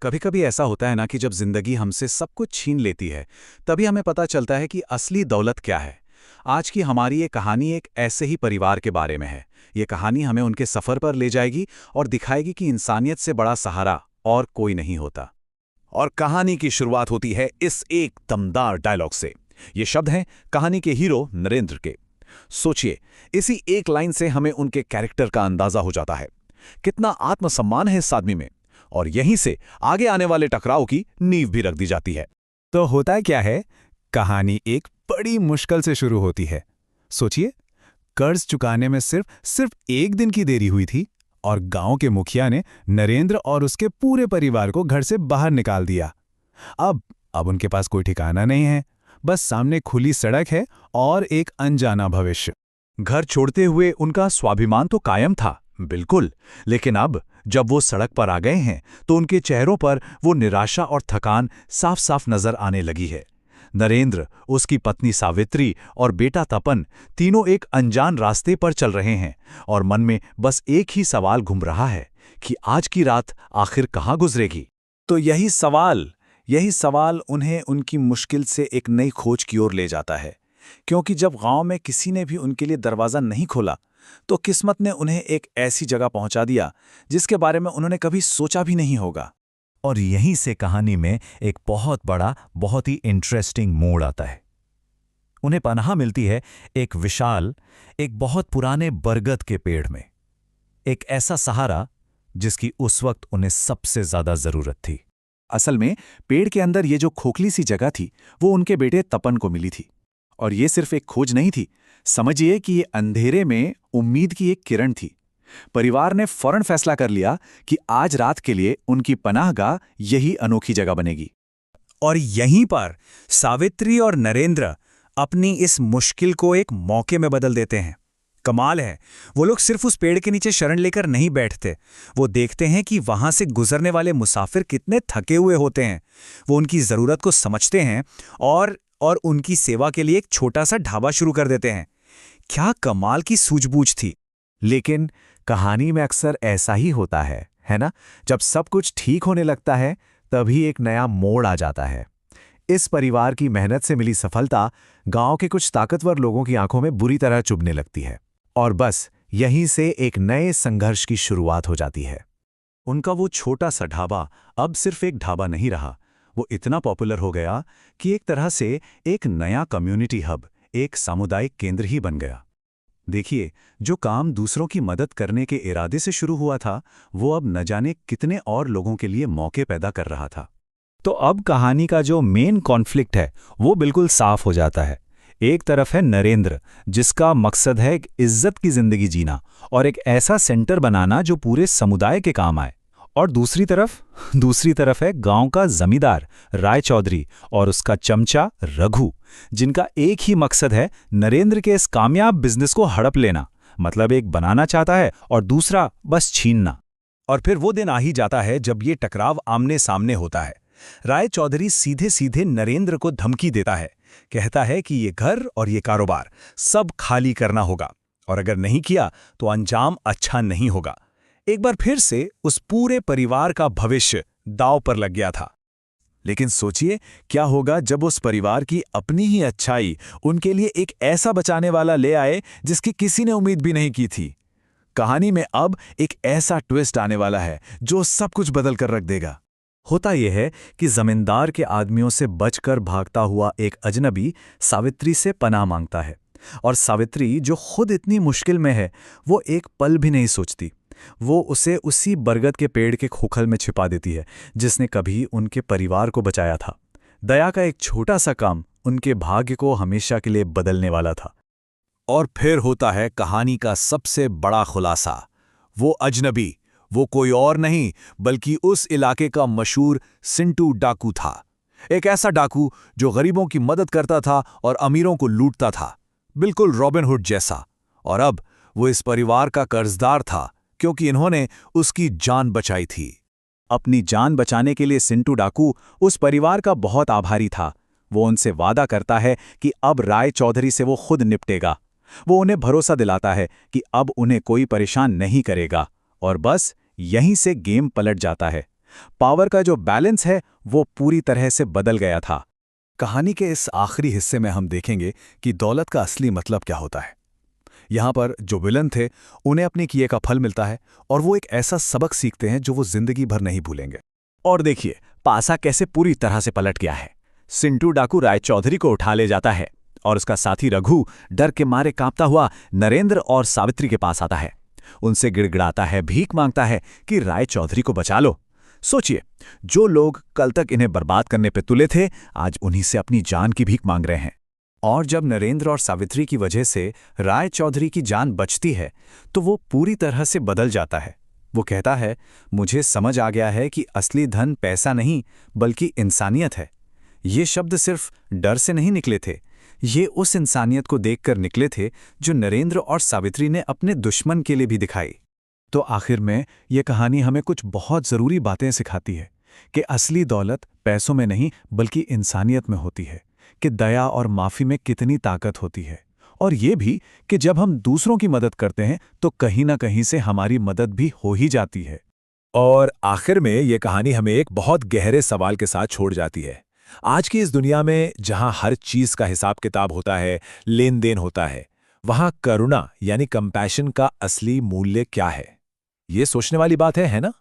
कभी कभी ऐसा होता है ना कि जब जिंदगी हमसे सब कुछ छीन लेती है, तभी हमें पता चलता है कि असली दौलत क्या है। आज की हमारी ये कहानी एक ऐसे ही परिवार के बारे में है। ये कहानी हमें उनके सफर पर ले जाएगी और दिखाएगी कि इंसानियत से बड़ा सहारा और कोई नहीं होता। और कहानी की शुरुआत होती है इस एक दमदार डायलॉग से। ये शब्द हैं कहानी के हीरो नरेंद्र के। सोचिए, इसी एक लाइन से हमें उनके कैरेक्टर का अंदाजा हो जाता है। कितना आत्मसम्मान है इस आदमी में, और यहीं से आगे आने वाले टकराव की नींव भी रख दी जाती है। तो होता क्या है, कहानी एक बड़ी मुश्किल से शुरू होती है। सोचिए, कर्ज चुकाने में सिर्फ एक दिन की देरी हुई थी और गांव के मुखिया ने नरेंद्र और उसके पूरे परिवार को घर से बाहर निकाल दिया। अब उनके पास कोई ठिकाना नहीं है, बस सामने खुली सड़क है और एक अनजाना भविष्य। घर छोड़ते हुए उनका स्वाभिमान तो कायम था, बिल्कुल, लेकिन अब जब वो सड़क पर आ गए हैं तो उनके चेहरों पर वो निराशा और थकान साफ साफ नजर आने लगी है। नरेंद्र, उसकी पत्नी सावित्री और बेटा तपन तीनों एक अनजान रास्ते पर चल रहे हैं और मन में बस एक ही सवाल घूम रहा है कि आज की रात आखिर कहाँ गुजरेगी। तो यही सवाल उन्हें उनकी मुश्किल से एक नई खोज की ओर ले जाता है। क्योंकि जब गांव में किसी ने भी उनके लिए दरवाज़ा नहीं खोला, तो किस्मत ने उन्हें एक ऐसी जगह पहुंचा दिया जिसके बारे में उन्होंने कभी सोचा भी नहीं होगा। और यहीं से कहानी में एक बहुत बड़ा, बहुत ही इंटरेस्टिंग मोड़ आता है। उन्हें पनाह मिलती है एक विशाल, एक बहुत पुराने बरगद के पेड़ में। एक ऐसा सहारा जिसकी उस वक्त उन्हें सबसे ज्यादा जरूरत थी। असल में पेड़ के अंदर ये जो खोखली सी जगह थी, वो उनके बेटे तपन को मिली थी। और ये सिर्फ एक खोज नहीं थी, समझिए कि ये अंधेरे में उम्मीद की एक किरण थी। परिवार ने फौरन फैसला कर लिया कि आज रात के लिए उनकी पनाहगाह यही अनोखी जगह बनेगी। और यहीं पर सावित्री और नरेंद्र अपनी इस मुश्किल को एक मौके में बदल देते हैं। कमाल है, वो लोग सिर्फ उस पेड़ के नीचे शरण लेकर नहीं बैठते, वो देखते हैं कि वहां से गुजरने वाले मुसाफिर कितने थके हुए होते हैं। वो उनकी जरूरत को समझते हैं और उनकी सेवा के लिए एक छोटा सा ढाबा शुरू कर देते हैं। क्या कमाल की सूझबूझ थी। लेकिन कहानी में अक्सर ऐसा ही होता है ना? जब सब कुछ ठीक होने लगता है, तभी एक नया मोड़ आ जाता है। इस परिवार की मेहनत से मिली सफलता गांव के कुछ ताकतवर लोगों की आंखों में बुरी तरह चुभने लगती है, और बस यहीं से एक नए संघर्ष की शुरुआत हो जाती है। उनका वो छोटा सा ढाबा अब सिर्फ एक ढाबा नहीं रहा, वो इतना पॉपुलर हो गया कि एक तरह से एक नया कम्युनिटी हब, एक सामुदायिक केंद्र ही बन गया। देखिए, जो काम दूसरों की मदद करने के इरादे से शुरू हुआ था, वो अब न जाने कितने और लोगों के लिए मौके पैदा कर रहा था। तो अब कहानी का जो मेन कॉन्फ्लिक्ट है वो बिल्कुल साफ हो जाता है। एक तरफ है नरेंद्र, जिसका मकसद है एक इज्जत की जिंदगी जीना और एक ऐसा सेंटर बनाना जो पूरे समुदाय के काम आए। और दूसरी तरफ है गांव का जमींदार राय चौधरी और उसका चमचा रघु, जिनका एक ही मकसद है नरेंद्र के इस कामयाब बिजनेस को हड़प लेना। मतलब एक बनाना चाहता है और दूसरा बस छीनना। और फिर वो दिन आ ही जाता है जब ये टकराव आमने सामने होता है। राय चौधरी सीधे सीधे नरेंद्र को धमकी देता है, कहता है कि ये घर और ये कारोबार सब खाली करना होगा, और अगर नहीं किया तो अंजाम अच्छा नहीं होगा। एक बार फिर से उस पूरे परिवार का भविष्य दांव पर लग गया था। लेकिन सोचिए, क्या होगा जब उस परिवार की अपनी ही अच्छाई उनके लिए एक ऐसा बचाने वाला ले आए जिसकी किसी ने उम्मीद भी नहीं की थी। कहानी में अब एक ऐसा ट्विस्ट आने वाला है जो सब कुछ बदल कर रख देगा। होता यह है कि जमींदार के आदमियों से बचकर भागता हुआ एक अजनबी सावित्री से पनाह मांगता है, और सावित्री, जो खुद इतनी मुश्किल में है, वो एक पल भी नहीं सोचती। वो उसे उसी बरगद के पेड़ के खोखल में छिपा देती है जिसने कभी उनके परिवार को बचाया था। दया का एक छोटा सा काम उनके भाग्य को हमेशा के लिए बदलने वाला था। और फिर होता है कहानी का सबसे बड़ा खुलासा। वो अजनबी, वो कोई और नहीं बल्कि उस इलाके का मशहूर सिंटू डाकू था। एक ऐसा डाकू जो गरीबों की मदद करता था और अमीरों को लूटता था, बिल्कुल रॉबिन हुड जैसा। और अब वो इस परिवार का कर्जदार था, क्योंकि इन्होंने उसकी जान बचाई थी। अपनी जान बचाने के लिए सिंटू डाकू उस परिवार का बहुत आभारी था। वो उनसे वादा करता है कि अब राय चौधरी से वो खुद निपटेगा। वो उन्हें भरोसा दिलाता है कि अब उन्हें कोई परेशान नहीं करेगा, और बस यहीं से गेम पलट जाता है। पावर का जो बैलेंस है वो पूरी तरह से बदल गया था। कहानी के इस आखिरी हिस्से में हम देखेंगे कि दौलत का असली मतलब क्या होता है। यहाँ पर जो विलन थे उन्हें अपने किए का फल मिलता है और वो एक ऐसा सबक सीखते हैं जो वो जिंदगी भर नहीं भूलेंगे। और देखिए पासा कैसे पूरी तरह से पलट गया है। सिंटू डाकू रायचौधरी को उठा ले जाता है और उसका साथी रघु डर के मारे कांपता हुआ नरेंद्र और सावित्री के पास आता है। उनसे गिड़गिड़ाता है, भीख मांगता है कि रायचौधरी को बचा लो। सोचिए, जो लोग कल तक इन्हें बर्बाद करने पे तुले थे आज उन्हीं से अपनी जान की भीख मांग रहे हैं। और जब नरेंद्र और सावित्री की वजह से रायचौधरी की जान बचती है तो वो पूरी तरह से बदल जाता है। वो कहता है, मुझे समझ आ गया है कि असली धन पैसा नहीं बल्कि इंसानियत है। ये शब्द सिर्फ डर से नहीं निकले थे, ये उस इंसानियत को देखकर निकले थे जो नरेंद्र और सावित्री ने अपने दुश्मन के लिए भी दिखाई। तो आखिर में ये कहानी हमें कुछ बहुत ज़रूरी बातें सिखाती है कि असली दौलत पैसों में नहीं बल्कि इंसानियत में होती है, कि दया और माफ़ी में कितनी ताकत होती है, और ये भी कि जब हम दूसरों की मदद करते हैं तो कहीं ना कहीं से हमारी मदद भी हो ही जाती है। और आखिर में ये कहानी हमें एक बहुत गहरे सवाल के साथ छोड़ जाती है। आज की इस दुनिया में जहां हर चीज का हिसाब किताब होता है, लेन देन होता है, वहां करुणा यानी कंपैशन का असली मूल्य क्या है? ये सोचने वाली बात है ना?